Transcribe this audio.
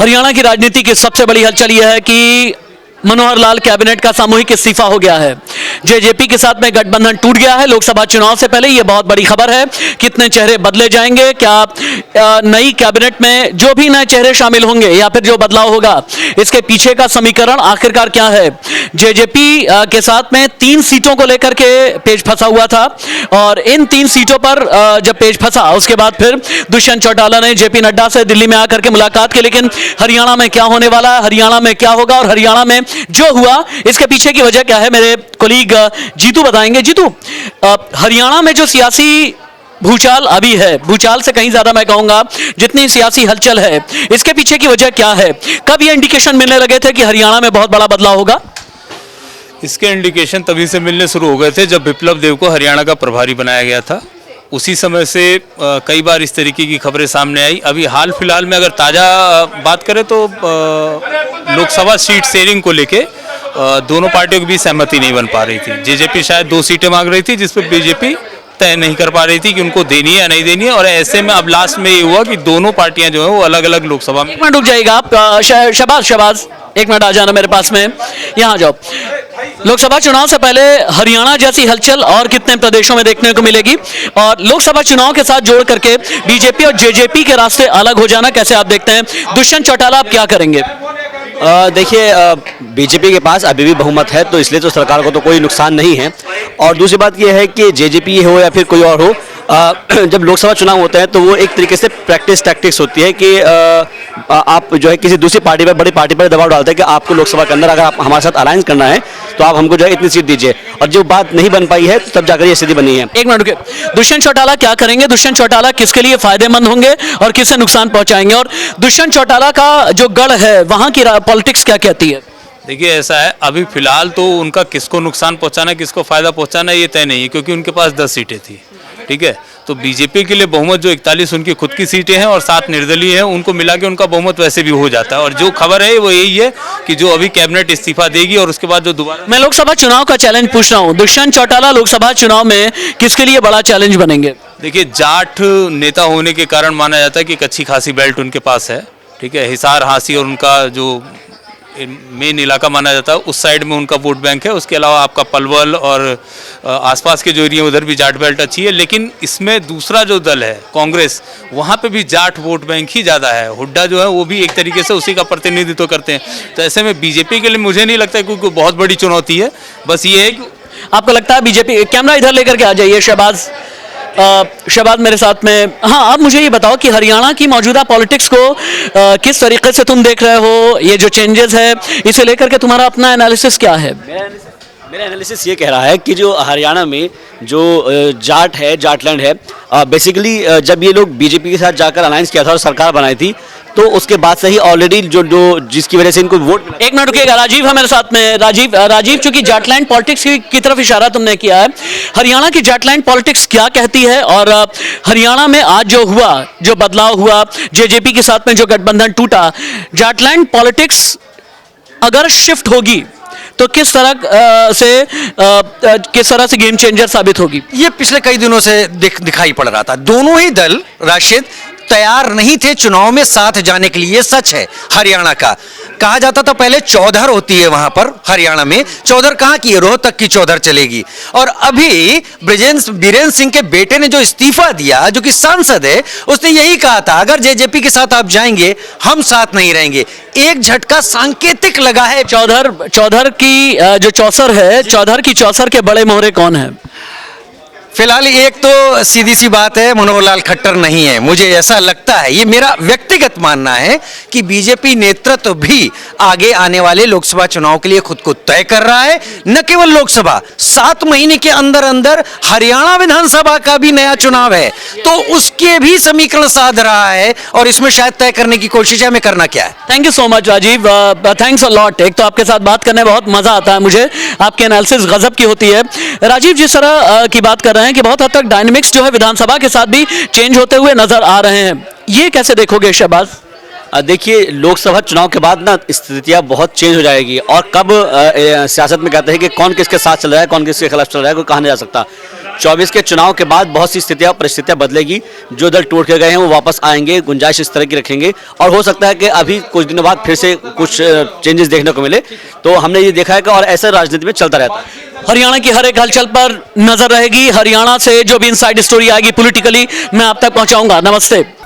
हरियाणा की राजनीति की सबसे बड़ी हलचल यह है कि मनोहर लाल कैबिनेट का सामूहिक इस्तीफा हो गया है। जेजेपी के साथ में गठबंधन टूट गया है। लोकसभा चुनाव से पहले यह बहुत बड़ी खबर है। कितने चेहरे बदले जाएंगे, क्या नई कैबिनेट में जो भी नए चेहरे शामिल होंगे या फिर जो बदलाव होगा, इसके पीछे का समीकरण आखिरकार क्या है। जेजेपी के साथ में 3 सीटों को लेकर के पेच फंसा हुआ था और इन 3 सीटों पर जब पेच फंसा उसके बाद फिर दुष्यंत चौटाला ने जेपी नड्डा से दिल्ली में आकर के मुलाकात की। लेकिन हरियाणा में क्या होने वाला है, हरियाणा में क्या होगा और हरियाणा में जो हुआ इसके पीछे की वजह क्या है, मेरे कोलीग जीतू बताएंगे। जीतू, हरियाणा में जो सियासी भूचाल अभी है, भूचाल से कहीं ज्यादा मैं कहूंगा जितनी सियासी हलचल है, इसके पीछे की वजह क्या है? कब ये इंडिकेशन मिलने लगे थे कि हरियाणा में बहुत बड़ा बदलाव होगा? इसके इंडिकेशन तभी से मिलने शुरू हो गए थे जब विप्लव देव को हरियाणा का प्रभारी बनाया गया था। उसी समय से कई बार इस तरीके की खबरें सामने आई। अभी हाल फिलहाल में अगर ताज़ा बात करें तो लोकसभा सीट शेयरिंग को लेके दोनों पार्टियों की भी सहमति नहीं बन पा रही थी। जेजेपी शायद 2 सीटें मांग रही थी जिस पर बीजेपी तय नहीं कर पा रही थी कि उनको देनी है या नहीं देनी है, और ऐसे में अब लास्ट में ये हुआ कि दोनों पार्टियां जो है वो अलग अलग लोकसभा में। एक मिनट रुक जाइएगा आप, शबाज एक मिनट आ जाना मेरे पास में, यहाँ जाओ। लोकसभा चुनाव से पहले हरियाणा जैसी हलचल और कितने प्रदेशों में देखने को मिलेगी, और लोकसभा चुनाव के साथ जोड़ करके बीजेपी और जेजेपी के रास्ते अलग हो जाना कैसे आप देखते हैं? दुष्यंत चौटाला आप क्या करेंगे? देखिए, बीजेपी के पास अभी भी बहुमत है तो इसलिए तो सरकार को तो कोई नुकसान नहीं है। और दूसरी बात यह है कि जेजेपी हो या फिर कोई और हो, जब लोकसभा चुनाव होते हैं तो वो एक तरीके से प्रैक्टिस टैक्टिक्स होती है कि आप जो है किसी दूसरी पार्टी पर, बड़ी पार्टी पर दबाव डालते हैं कि आपको लोकसभा के अंदर अगर आप हमारे साथ अलायंस करना है तो आप हमको जो है इतनी सीट दीजिए, और जो बात नहीं बन पाई है तब जाकर ये स्थिति बनी है। एक मिनट रुके, दुष्यंत चौटाला क्या करेंगे? दुष्यंत चौटाला किसके लिए फायदेमंद होंगे और किससे नुकसान पहुंचाएंगे? और दुष्यंत चौटाला का जो गढ़ है वहां की पॉलिटिक्स क्या कहती है? देखिए, ऐसा है, अभी फिलहाल तो उनका किसको नुकसान पहुंचाना है, किसको फायदा पहुंचाना है ये तय नहीं है, क्योंकि उनके पास 10 सीटें थी। ठीक है, तो बीजेपी के लिए बहुमत जो 41 उनकी खुद की सीटें हैं और 7 निर्दलीय हैं, उनको मिला के उनका बहुमत वैसे भी हो जाता है। और जो खबर है वो यही है कि जो अभी कैबिनेट इस्तीफा देगी और उसके बाद जो दोबारा। मैं लोकसभा चुनाव का चैलेंज पूछ रहा हूं, दुष्यंत चौटाला लोकसभा चुनाव में किसके लिए बड़ा चैलेंज बनेंगे? देखिए, जाट नेता होने के कारण माना जाता है कि एक अच्छी खासी बेल्ट उनके पास है। ठीक है, हिसार, हांसी और उनका जो मेन इलाका माना जाता है उस साइड में उनका वोट बैंक है। उसके अलावा आपका पलवल और आसपास के जो एरिया उधर भी जाट बेल्ट अच्छी है। लेकिन इसमें दूसरा जो दल है कांग्रेस, वहाँ पे भी जाट वोट बैंक ही ज़्यादा है। हुड्डा जो है वो भी एक तरीके से उसी का प्रतिनिधित्व करते हैं। तो ऐसे में बीजेपी के लिए मुझे नहीं लगता कि कोई बहुत बड़ी चुनौती है। बस ये है कि आपको लगता है बीजेपी, कैमरा इधर लेकर के आ जाइए शहबाज मेरे साथ में। हाँ, अब मुझे ये बताओ कि हरियाणा की मौजूदा पॉलिटिक्स को किस तरीके से तुम देख रहे हो? ये जो चेंजेस है इसे लेकर के तुम्हारा अपना एनालिसिस क्या है? मेरा एनालिसिस ये कह रहा है कि जो हरियाणा में जो जाट है, जाटलैंड है, बेसिकली जब ये लोग बीजेपी के साथ जाकर अलायंस किया था और सरकार बनाई थी तो उसके बाद से ही ऑलरेडी जो जिसकी वजह से इनको वोट मिला। एक मिनट रुकिएगा, राजीव है मेरे साथ में। राजीव, चूंकि जाटलैंड पॉलिटिक्स की तरफ इशारा तुमने किया है, हरियाणा की जाटलैंड पॉलिटिक्स क्या कहती है? और हरियाणा में आज जो हुआ, जो बदलाव हुआ, जेजेपी के साथ में जो गठबंधन टूटा, जाटलैंड पॉलिटिक्स अगर शिफ्ट होगी तो किस तरह से गेम चेंजर साबित होगी? ये पिछले कई दिनों से दिखाई पड़ रहा था। दोनों ही दल राशिद तैयार नहीं थे चुनाव में साथ जाने के लिए। सच है, हरियाणा का कहा जाता था पहले चौधर होती है वहां पर हरियाणा में, चौधर कहां की, रोहतक की चौधर चलेगी। और अभी बीरेंद्र सिंह के बेटे ने जो इस्तीफा दिया, जो कि सांसद है, उसने यही कहा था अगर जेजेपी के साथ आप जाएंगे हम साथ नहीं रहेंगे। एक झटका सांकेतिक लगा है। चौधर की जो चौसर है, चौधर की चौसर के बड़े मोहरे कौन है? फिलहाल एक तो सीधी सी बात है, मनोहर लाल खट्टर नहीं है। मुझे ऐसा लगता है, ये मेरा व्यक्तिगत मानना है कि बीजेपी नेतृत्व भी आगे आने वाले लोकसभा चुनाव के लिए खुद को तय कर रहा है। न केवल लोकसभा, 7 महीने के अंदर अंदर हरियाणा विधानसभा का भी नया चुनाव है, तो उसके भी समीकरण साध रहा है और इसमें शायद तय करने की कोशिश है हमें करना क्या है। Thank you so much Rajeev, thanks a lot. एक तो आपके साथ बात करने बहुत मजा आता है मुझे, आपकी एनालिसिस गजब की होती है। राजीव, जिस तरह की बात कर रहे हैं कि बहुत हद तक डायनेमिक्स जो है विधानसभा के साथ भी चेंज होते हुए नजर आ रहे हैं, ये कैसे देखोगे शहबाज? देखिए, लोकसभा चुनाव के बाद ना स्थितियां बहुत चेंज हो जाएगी, और कब सियासत में कहते हैं कि कौन किसके साथ चल रहा है, कौन किसके खिलाफ चल रहा है, कोई कहा नहीं जा सकता। 24 के चुनाव के बाद बहुत सी स्थितियां परिस्थितियां बदलेगी। जो दल टूट के गए हैं वो वापस आएंगे, गुंजाइश इस तरह की रखेंगे और हो सकता है कि अभी कुछ दिनों बाद फिर से कुछ चेंजेस देखने को मिले। तो हमने ये देखा है कि और ऐसा राजनीति में चलता रहता है। हरियाणा की हर एक हलचल पर नजर रहेगी। हरियाणा से जो भी इनसाइड स्टोरी आएगी पॉलिटिकली मैं आप तक पहुंचाऊंगा। नमस्ते।